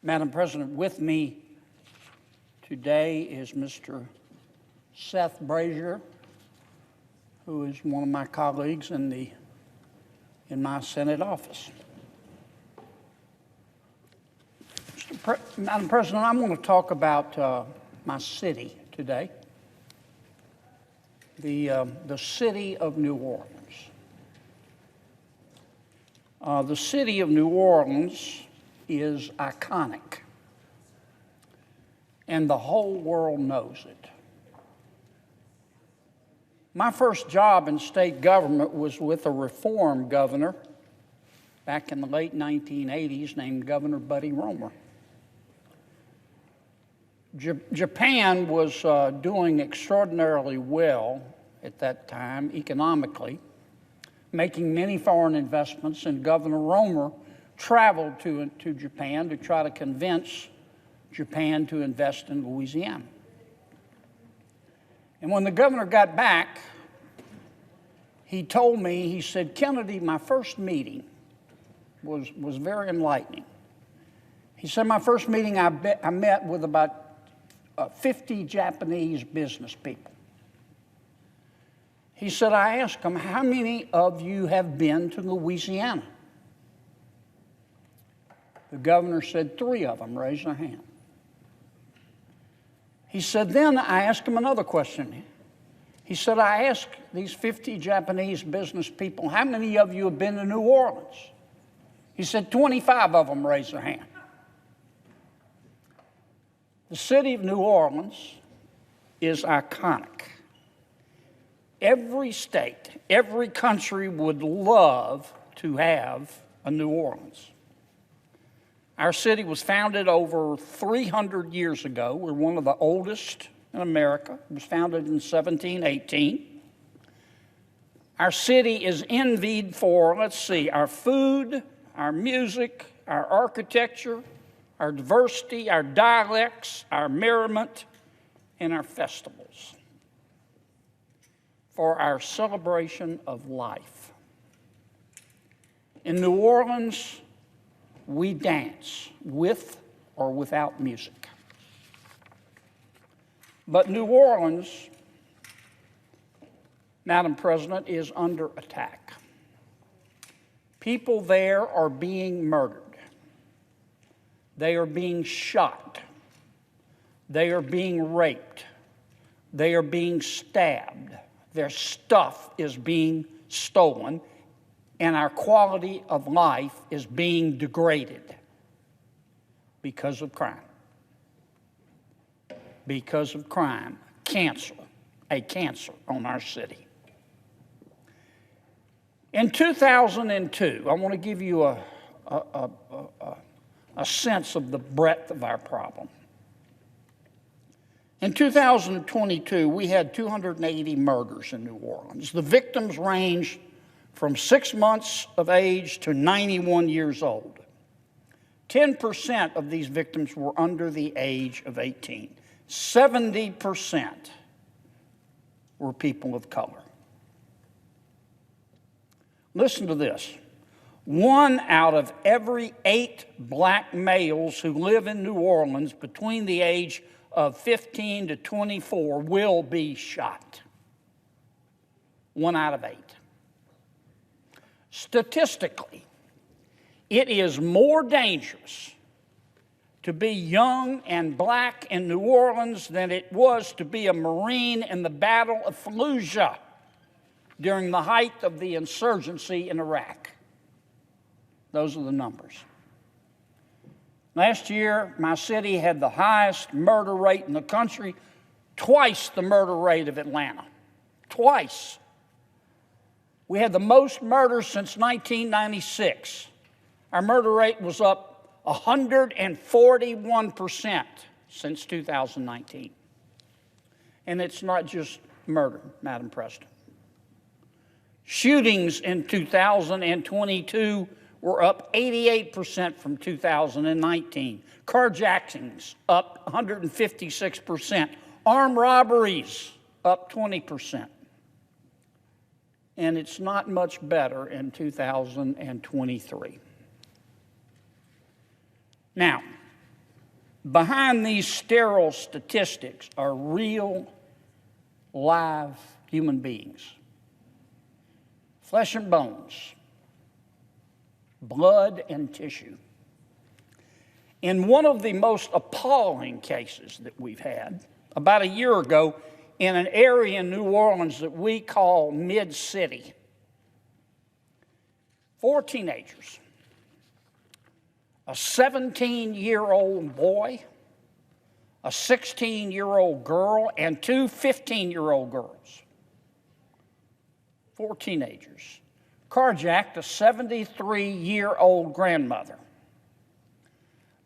Madam President, with me today is Mr. Seth Brazier, who is one of my colleagues in my Senate office. Madam President, I'm going to talk about my city today, the city of New Orleans. The city of New Orleans is iconic, and the whole world knows it. My first job in state government was with a reform governor back in the late 1980s named Governor Buddy Roemer. Japan was doing extraordinarily well at that time economically, making many foreign investments, and Governor Roemer traveled to Japan to try to convince Japan to invest in Louisiana. And when the governor got back, he told me, he said, "Kennedy, my first meeting was very enlightening." He said, "My first meeting, I met with about 50 Japanese business people." He said, "I asked them, how many of you have been to Louisiana?" The governor said 3 of them raised their hand. He said, then I asked him another question. He said, "I asked these 50 Japanese business people, how many of you have been to New Orleans?" He said, 25 of them raised their hand. The city of New Orleans is iconic. Every state, every country would love to have a New Orleans. Our city was founded over 300 years ago. We're one of the oldest in America. It was founded in 1718. Our city is envied for, our food, our music, our architecture, our diversity, our dialects, our merriment, and our festivals, for our celebration of life. In New Orleans, we dance with or without music. But New Orleans, Madam President, is under attack. People there are being murdered. They are being shot. They are being raped. They are being stabbed. Their stuff is being stolen, and our quality of life is being degraded because of crime. Because of crime, a cancer on our city. In 2002, I want to give you a sense of the breadth of our problem. In 2022, we had 280 murders in New Orleans. The victims ranged from 6 months of age to 91 years old. 10% of these victims were under the age of 18. 70% were people of color. Listen to this. 1 out of every 8 black males who live in New Orleans between the age of 15 to 24 will be shot. 1 out of 8. Statistically, it is more dangerous to be young and black in New Orleans than it was to be a Marine in the Battle of Fallujah during the height of the insurgency in Iraq. Those are the numbers. Last year, my city had the highest murder rate in the country, twice the murder rate of Atlanta. Twice. We had the most murders since 1996. Our murder rate was up 141% since 2019. And it's not just murder, Madam President. Shootings in 2022 were up 88% from 2019. Carjackings up 156%. Armed robberies up 20%. And it's not much better in 2023. Now, Behind these sterile statistics are real, live human beings. Flesh and bones, blood and tissue. In one of the most appalling cases that we've had, about a year ago, in an area in New Orleans that we call Mid-City, 4 teenagers, a 17-year-old boy, a 16-year-old girl, and 2 15-year-old girls. 4 teenagers carjacked a 73-year-old grandmother.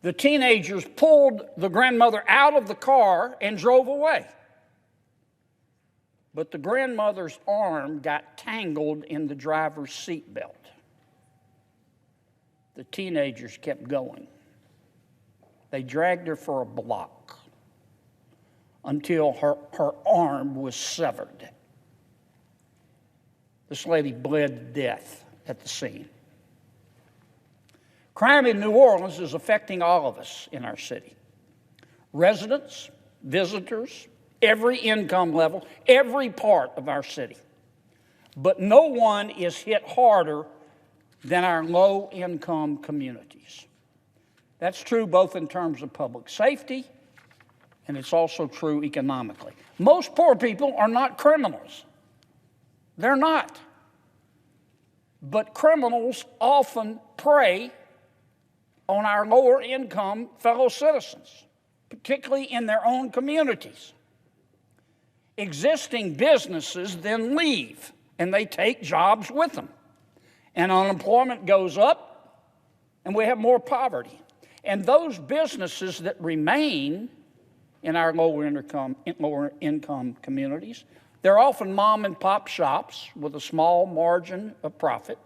The teenagers pulled the grandmother out of the car and drove away. But the grandmother's arm got tangled in the driver's seatbelt. The teenagers kept going. They dragged her for a block until her arm was severed. This lady bled to death at the scene. Crime in New Orleans is affecting all of us in our city. Residents, visitors, every income level, every part of our city. But no one is hit harder than our low-income communities. That's true both in terms of public safety, and it's also true economically. Most poor people are not criminals. They're not. But criminals often prey on our lower-income fellow citizens, particularly in their own communities. Existing businesses then leave, and they take jobs with them. And unemployment goes up, and we have more poverty. And those businesses that remain in our lower income communities, they're often mom and pop shops with a small margin of profit.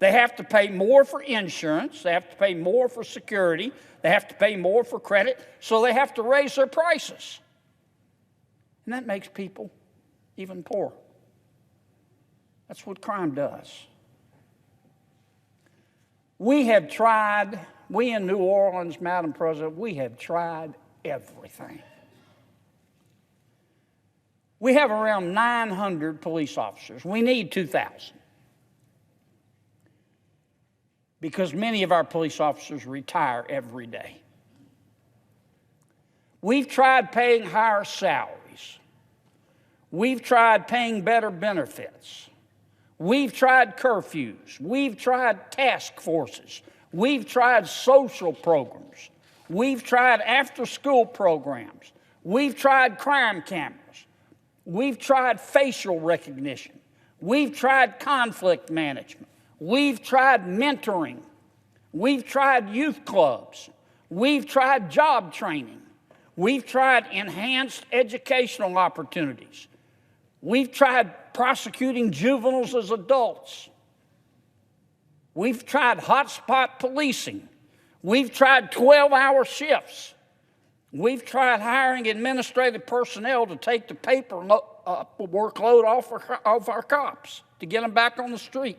They have to pay more for insurance, they have to pay more for security, they have to pay more for credit, so they have to raise their prices. And that makes people even poorer. That's what crime does. We in New Orleans, Madam President, we have tried everything. We have around 900 police officers. We need 2,000. Because many of our police officers retire every day. We've tried paying higher salaries. We've tried paying better benefits. We've tried curfews. We've tried task forces. We've tried social programs. We've tried after-school programs. We've tried crime cameras. We've tried facial recognition. We've tried conflict management. We've tried mentoring. We've tried youth clubs. We've tried job training. We've tried enhanced educational opportunities. We've tried prosecuting juveniles as adults. We've tried hotspot policing. We've tried 12-hour shifts. We've tried hiring administrative personnel to take the paper workload off our cops to get them back on the street.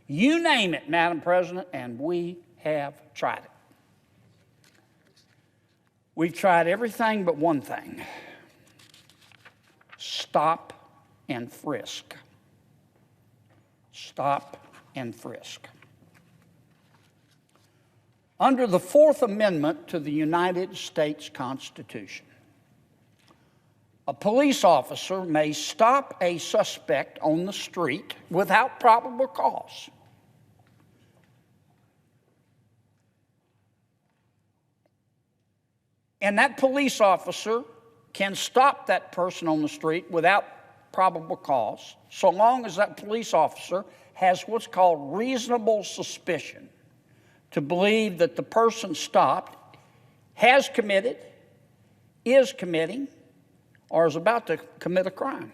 You name it, Madam President, and we have tried it. We've tried everything but one thing: stop and frisk. Stop and frisk. Under the Fourth Amendment to the United States Constitution, a police officer may stop a suspect on the street without probable cause. And that police officer can stop that person on the street without probable cause, so long as that police officer has what's called reasonable suspicion to believe that the person stopped has committed, is committing, or is about to commit a crime.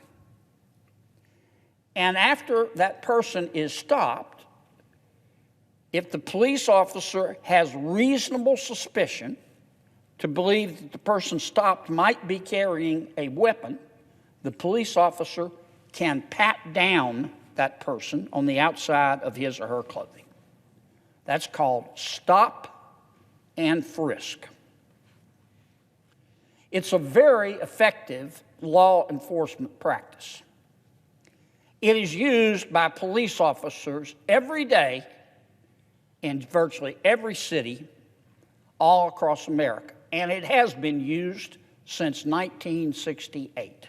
And after that person is stopped, if the police officer has reasonable suspicion to believe that the person stopped might be carrying a weapon, the police officer can pat down that person on the outside of his or her clothing. That's called stop and frisk. It's a very effective law enforcement practice. It is used by police officers every day in virtually every city all across America, and it has been used since 1968.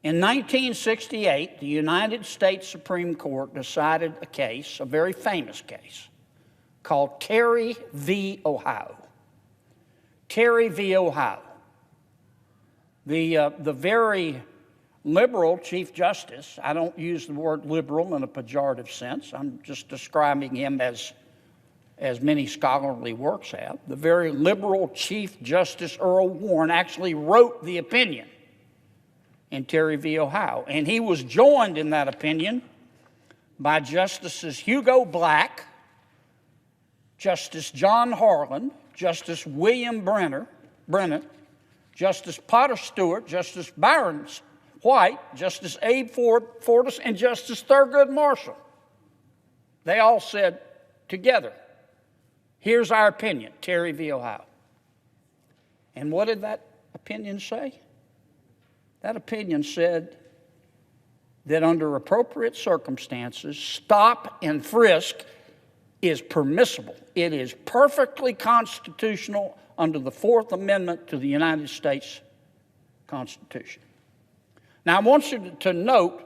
In 1968, the United States Supreme Court decided a case, a very famous case, called Terry v. Ohio. Terry v. Ohio. The very liberal Chief Justice, I don't use the word liberal in a pejorative sense, I'm just describing him as many scholarly works have, the very liberal Chief Justice Earl Warren actually wrote the opinion in Terry v. Ohio. And he was joined in that opinion by Justices Hugo Black, Justice John Harlan, Justice William Brennan, Justice Potter Stewart, Justice Byron White, Justice Abe Fortas, and Justice Thurgood Marshall. They all said together, here's our opinion, Terry v. Ohio. And what did that opinion say? That opinion said that under appropriate circumstances, stop and frisk is permissible. It is perfectly constitutional under the Fourth Amendment to the United States Constitution. Now, I want you to note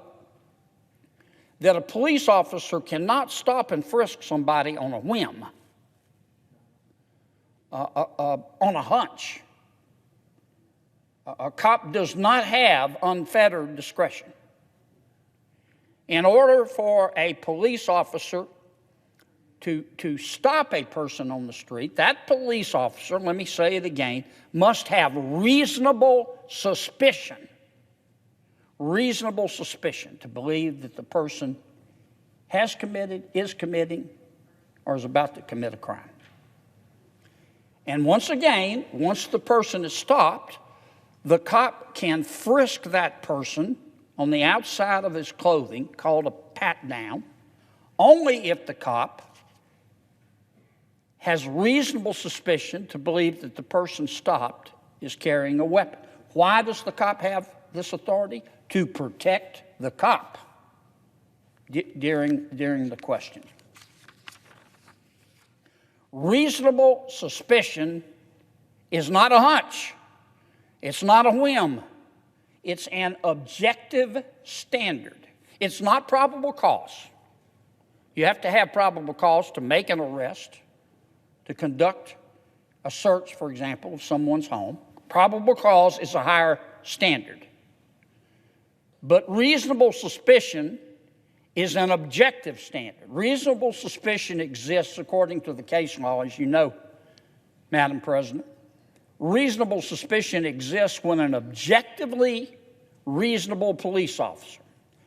that a police officer cannot stop and frisk somebody on a whim, on a hunch. A cop does not have unfettered discretion. In order for a police officer to stop a person on the street, that police officer, let me say it again, must have reasonable suspicion to believe that the person has committed, is committing, or is about to commit a crime. And once again, once the person is stopped, the cop can frisk that person on the outside of his clothing, called a pat-down, only if the cop has reasonable suspicion to believe that the person stopped is carrying a weapon. Why does the cop have this authority? To protect the cop during the question. Reasonable suspicion is not a hunch. It's not a whim. It's an objective standard. It's not probable cause. You have to have probable cause to make an arrest, to conduct a search, for example, of someone's home. Probable cause is a higher standard. But reasonable suspicion is an objective standard. Reasonable suspicion exists according to the case law, as you know, Madam President. Reasonable suspicion exists when an objectively reasonable police officer,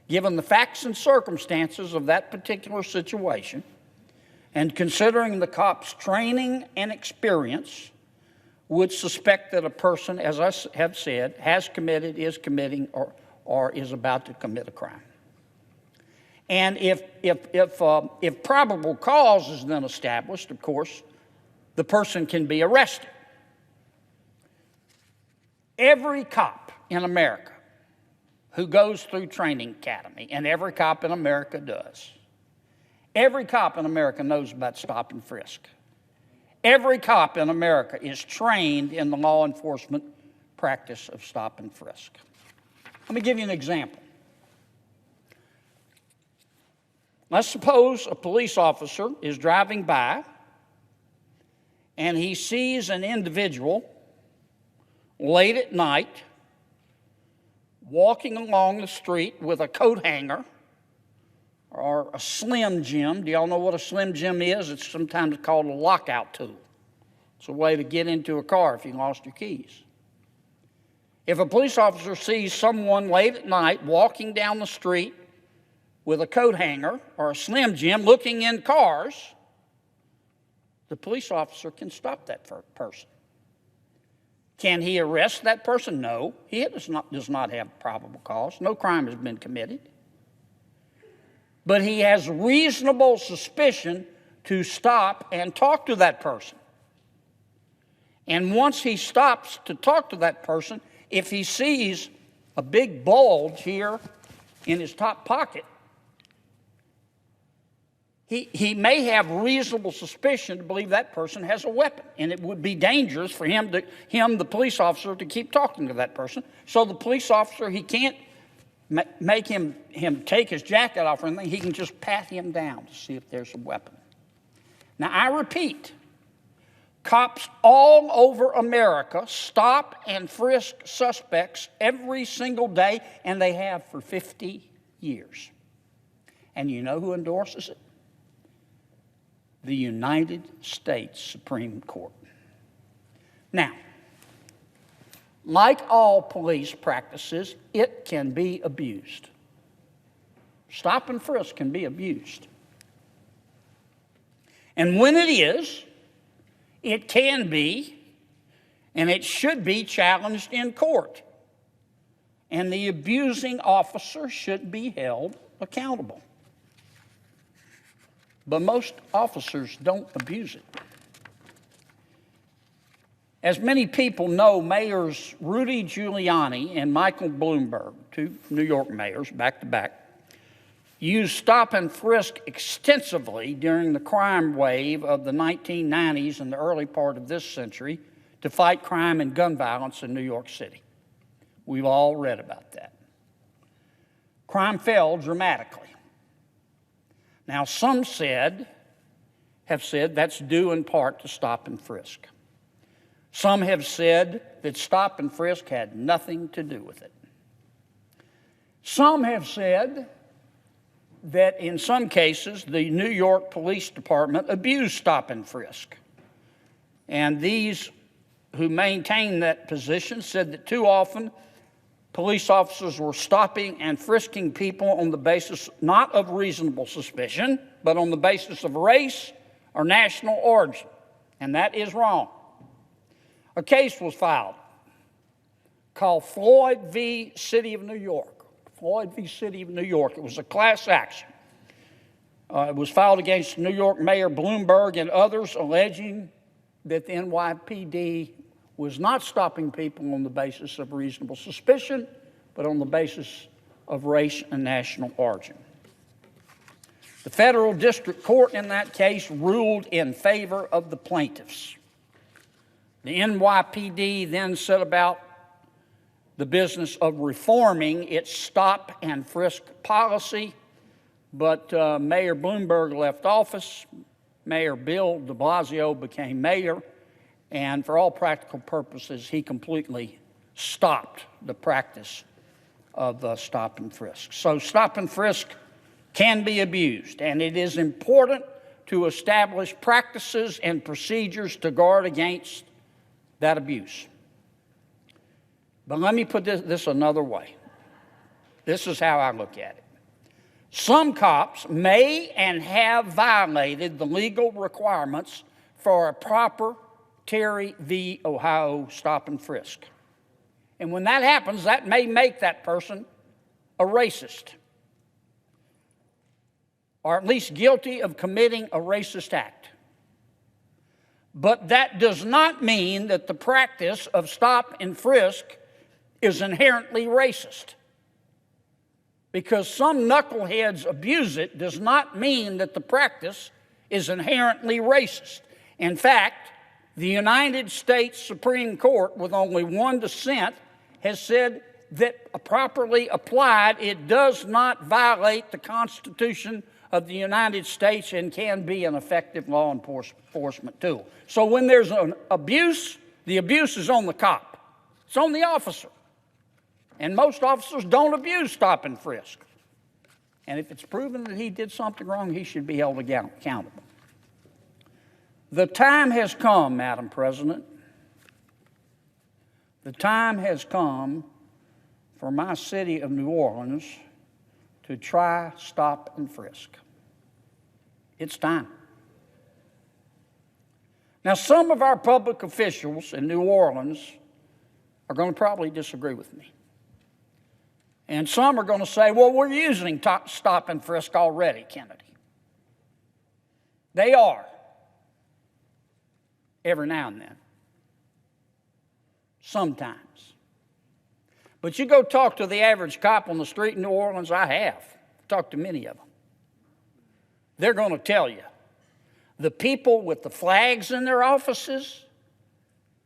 given the facts and circumstances of that particular situation, and considering the cop's training and experience, would suspect that a person, as I have said, has committed, is committing, or is about to commit a crime. And if probable cause is then established, of course, the person can be arrested. Every cop in America who goes through training academy, and every cop in America does, every cop in America knows about stop and frisk. Every cop in America is trained in the law enforcement practice of stop and frisk. Let me give you an example. Let's suppose a police officer is driving by and he sees an individual late at night walking along the street with a coat hanger or a Slim Jim. Do y'all know what a Slim Jim is? It's sometimes called a lockout tool. It's a way to get into a car if you lost your keys. If a police officer sees someone late at night walking down the street with a coat hanger or a Slim Jim looking in cars, the police officer can stop that person. Can he arrest that person? No, he does not have probable cause. No crime has been committed. But he has reasonable suspicion to stop and talk to that person. And once he stops to talk to that person, if he sees a big bulge here in his top pocket, he may have reasonable suspicion to believe that person has a weapon, and it would be dangerous for the police officer, to keep talking to that person. So the police officer, he can't make him take his jacket off or anything. He can just pat him down to see if there's a weapon. Now, I repeat, cops all over America stop and frisk suspects every single day, and they have for 50 years. And you know who endorses it? The United States Supreme Court. Now, like all police practices, it can be abused. Stop and frisk can be abused. And when it is, it can be, and it should be challenged in court. And the abusing officer should be held accountable. But most officers don't abuse it. As many people know, Mayors Rudy Giuliani and Michael Bloomberg, two New York mayors back to back, used stop and frisk extensively during the crime wave of the 1990s and the early part of this century to fight crime and gun violence in New York City. We've all read about that. Crime fell dramatically. Now, some have said that's due in part to stop and frisk. Some have said that stop and frisk had nothing to do with it. Some have said that in some cases the New York Police Department abused stop and frisk. And these who maintain that position said that too often police officers were stopping and frisking people on the basis not of reasonable suspicion, but on the basis of race or national origin. And that is wrong. A case was filed called Floyd v. City of New York. Floyd v. City of New York. It was a class action. It was filed against New York Mayor Bloomberg and others, alleging that the NYPD was not stopping people on the basis of reasonable suspicion, but on the basis of race and national origin. The federal district court in that case ruled in favor of the plaintiffs. The NYPD then set about the business of reforming its stop and frisk policy, but Mayor Bloomberg left office. Mayor Bill de Blasio became mayor, and for all practical purposes, he completely stopped the practice of stop and frisk. So stop and frisk can be abused, and it is important to establish practices and procedures to guard against that abuse. But let me put this another way. This is how I look at it. Some cops may and have violated the legal requirements for a proper Terry v. Ohio stop and frisk. And when that happens, that may make that person a racist, or at least guilty of committing a racist act. But that does not mean that the practice of stop and frisk is inherently racist. Because some knuckleheads abuse it does not mean that the practice is inherently racist. In fact, the United States Supreme Court, with only one dissent, has said that properly applied, it does not violate the Constitution of the United States and can be an effective law enforcement tool. So when there's an abuse, the abuse is on the cop. It's on the officer. And most officers don't abuse stop and frisk. And if it's proven that he did something wrong, he should be held accountable. The time has come, Madam President. The time has come for my city of New Orleans to try stop and frisk. It's time. Now, some of our public officials in New Orleans are going to probably disagree with me. And some are going to say, well, we're using stop and frisk already, Kennedy. They are, every now and then. sometimes. But you go talk to the average cop on the street in New Orleans, I have talked to many of them. They're going to tell you, the people with the flags in their offices,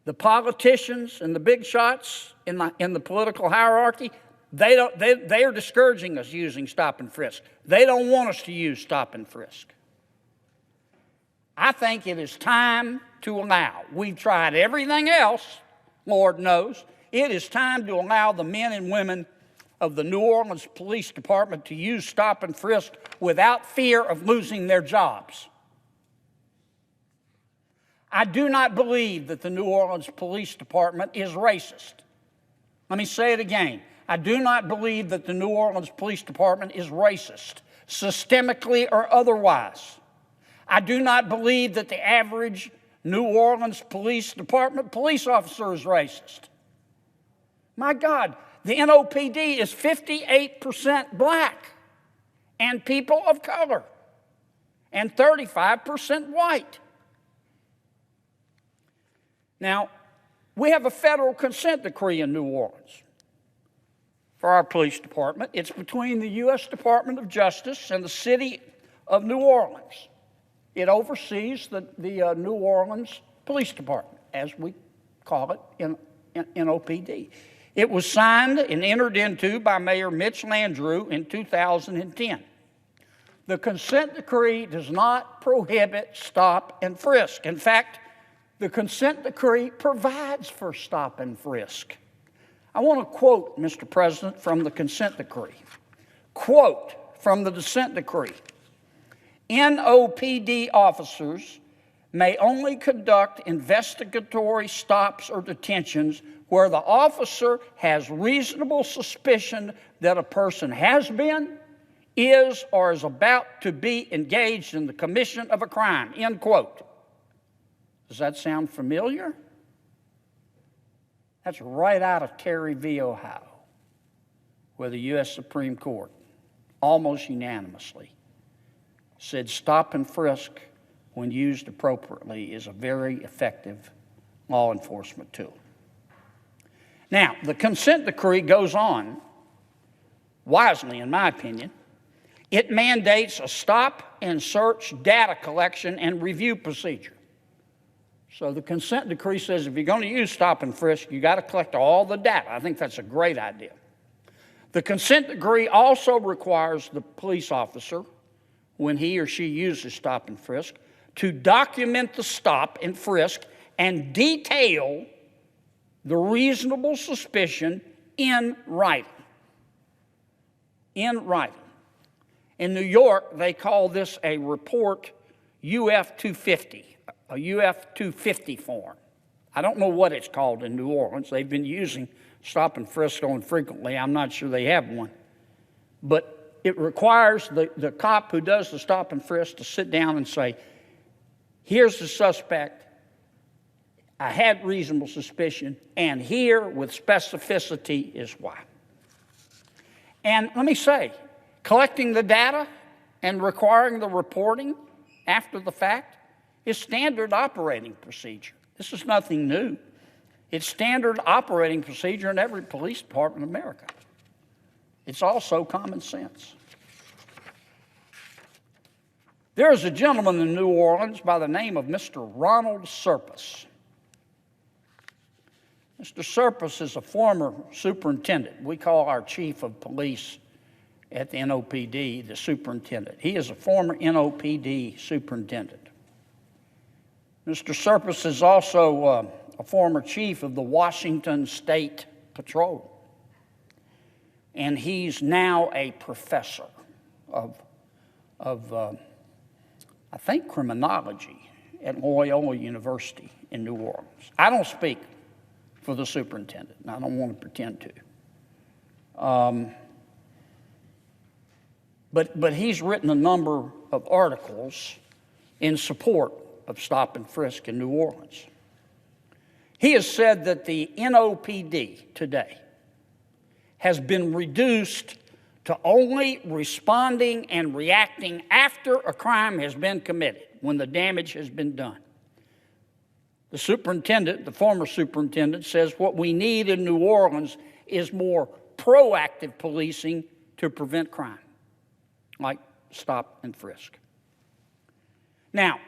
the politicians and the big shots in the political hierarchy, they are discouraging us using stop and frisk. They don't want us to use stop and frisk. I think it is time to allow. We've tried everything else, Lord knows. It is time to allow the men and women of the New Orleans Police Department to use stop and frisk without fear of losing their jobs. I do not believe that the New Orleans Police Department is racist. Let me say it again. I do not believe that the New Orleans Police Department is racist, systemically or otherwise. I do not believe that the average New Orleans Police Department police officer is racist. My God, the NOPD is 58% black and people of color and 35% white. Now, we have a federal consent decree in New Orleans for our police department. It's between the U.S. Department of Justice and the city of New Orleans. It oversees the New Orleans Police Department, as we call it in NOPD. It was signed and entered into by Mayor Mitch Landrieu in 2010. The consent decree does not prohibit stop and frisk. In fact, the consent decree provides for stop and frisk. I want to quote, Mr. President, from the consent decree. Quote from the consent decree. NOPD officers may only conduct investigatory stops or detentions where the officer has reasonable suspicion that a person has been, is, or is about to be engaged in the commission of a crime, end quote. Does that sound familiar? That's right out of Terry v. Ohio, where the U.S. Supreme Court, almost unanimously, said stop and frisk, when used appropriately, is a very effective law enforcement tool. Now, the consent decree goes on, wisely in my opinion. It mandates a stop and search data collection and review procedure. So the consent decree says if you're going to use stop and frisk, you got to collect all the data. I think that's a great idea. The consent decree also requires the police officer, when he or she uses stop and frisk, to document the stop and frisk and detail the reasonable suspicion in writing. In writing. In New York, they call this a report UF-250. A UF-250 form. I don't know what it's called in New Orleans. They've been using stop and frisk on frequently. I'm not sure they have one. But it requires the cop who does the stop and frisk to sit down and say, here's the suspect, I had reasonable suspicion, and here with specificity is why. And let me say, collecting the data and requiring the reporting after the fact is standard operating procedure. This is nothing new. It's standard operating procedure in every police department in America. It's also common sense. There is a gentleman in New Orleans by the name of Mr. Ronald Serpis. Mr. Serpis is a former superintendent. We call our chief of police at the NOPD the superintendent. He is a former NOPD superintendent. Mr. Serpis is also a former chief of the Washington State Patrol. And he's now a professor of I think, criminology at Loyola University in New Orleans. I don't speak for the superintendent, and I don't want to pretend to. But he's written a number of articles in support of stop and frisk in New Orleans. He has said that the NOPD today has been reduced to only responding and reacting after a crime has been committed, when the damage has been done. The superintendent, the former superintendent, says what we need in New Orleans is more proactive policing to prevent crime, like stop and frisk. Now,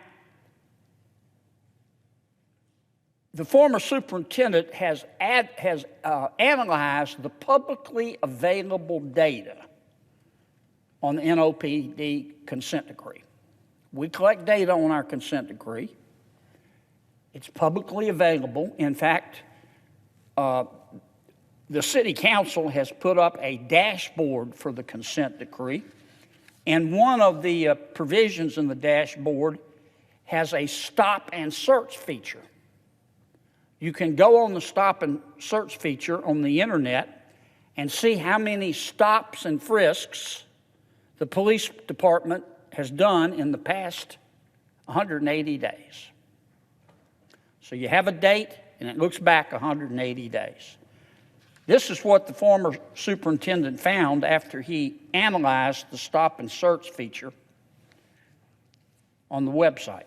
the former superintendent has analyzed the publicly available data on the NOPD consent decree. We collect data on our consent decree. It's publicly available. In fact, the city council has put up a dashboard for the consent decree, and one of the provisions in the dashboard has a stop and search feature. You can go on the stop and search feature on the internet and see how many stops and frisks the police department has done in the past 180 days. So you have a date, and it looks back 180 days. This is what the former superintendent found after he analyzed the stop and search feature on the website.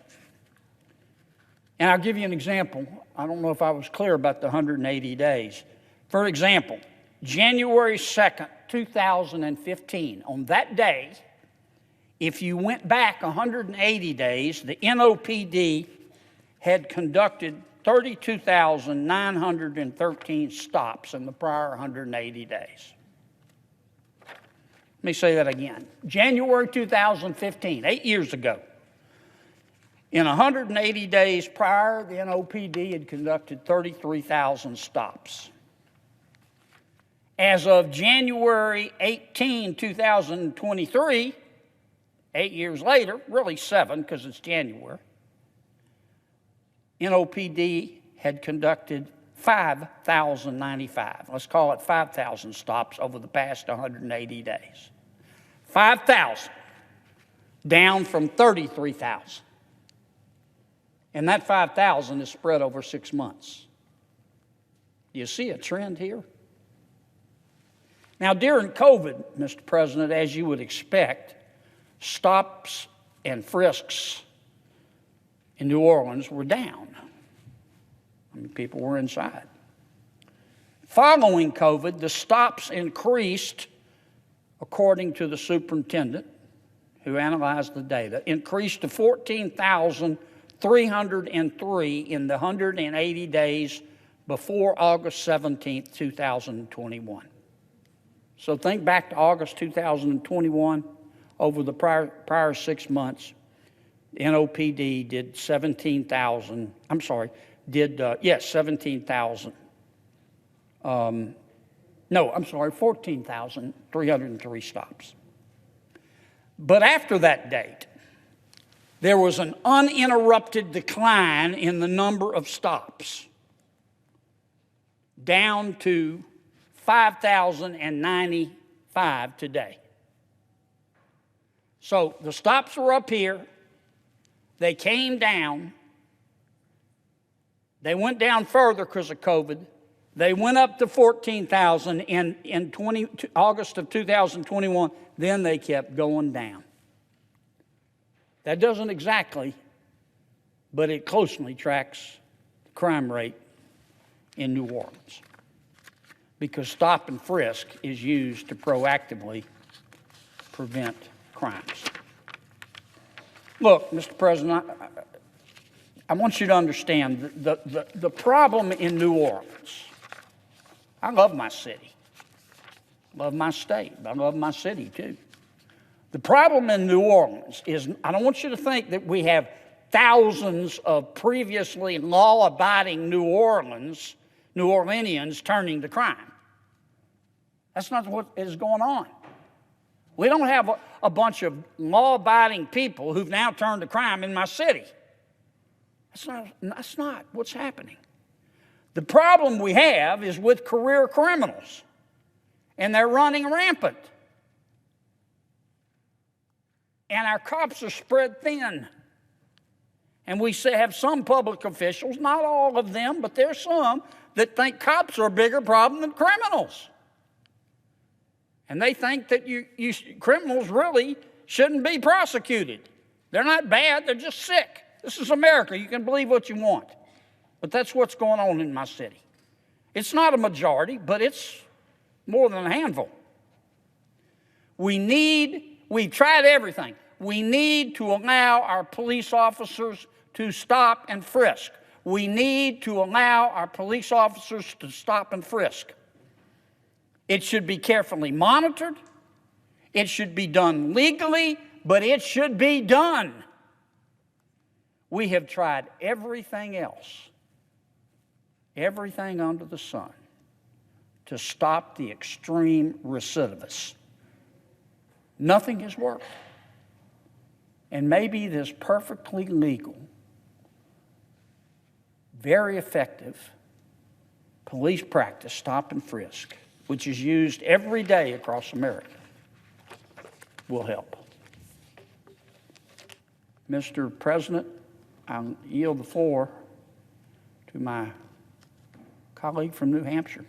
And I'll give you an example. I don't know if I was clear about the 180 days. For example, January 2nd, 2015, on that day, if you went back 180 days, the NOPD had conducted 32,913 stops in the prior 180 days. Let me say that again. January 2015, 8 years ago. In 180 days prior, the NOPD had conducted 33,000 stops. As of January 18, 2023, 8 years later, really 7 because it's January, NOPD had conducted 5,095. Let's call it 5,000 stops over the past 180 days. 5,000, down from 33,000. And that 5,000 is spread over 6 months. Do you see a trend here? Now, during COVID, Mr. President, as you would expect, stops and frisks in New Orleans were down. I mean, people were inside. Following COVID, the stops increased, according to the superintendent who analyzed the data, increased to 14,303 in the 180 days before August 17, 2021. So think back to August 2021. Over the prior 6 months, NOPD did 17,000. 14,303 stops. But after that date, there was an uninterrupted decline in the number of stops, down to 5,095 today. So the stops were up here. They came down. They went down further because of COVID. They went up to 14,000 in August of 2021. Then they kept going down. That doesn't exactly, but it closely tracks the crime rate in New Orleans, because stop and frisk is used to proactively prevent crimes. Look, Mr. President, I want you to understand the problem in New Orleans. I love my city, love my state, but I love my city too. The problem in New Orleans is, I don't want you to think that we have thousands of previously law-abiding New Orleanians turning to crime. That's not what is going on. We don't have a bunch of law-abiding people who've now turned to crime in my city. That's not what's happening. The problem we have is with career criminals, and they're running rampant. And our cops are spread thin. And we have some public officials, not all of them, but there's some, that think cops are a bigger problem than criminals. And they think that criminals really shouldn't be prosecuted. They're not bad, they're just sick. This is America. You can believe what you want. But that's what's going on in my city. It's not a majority, but it's more than a handful. We've tried everything. We need to allow our police officers to stop and frisk. We need to allow our police officers to stop and frisk. It should be carefully monitored. It should be done legally, but it should be done. We have tried everything else, everything under the sun, to stop the extreme recidivists. Nothing has worked. And maybe this perfectly legal, very effective police practice, stop and frisk, which is used every day across America, will help. Mr. President, I'll yield the floor to my colleague from New Hampshire.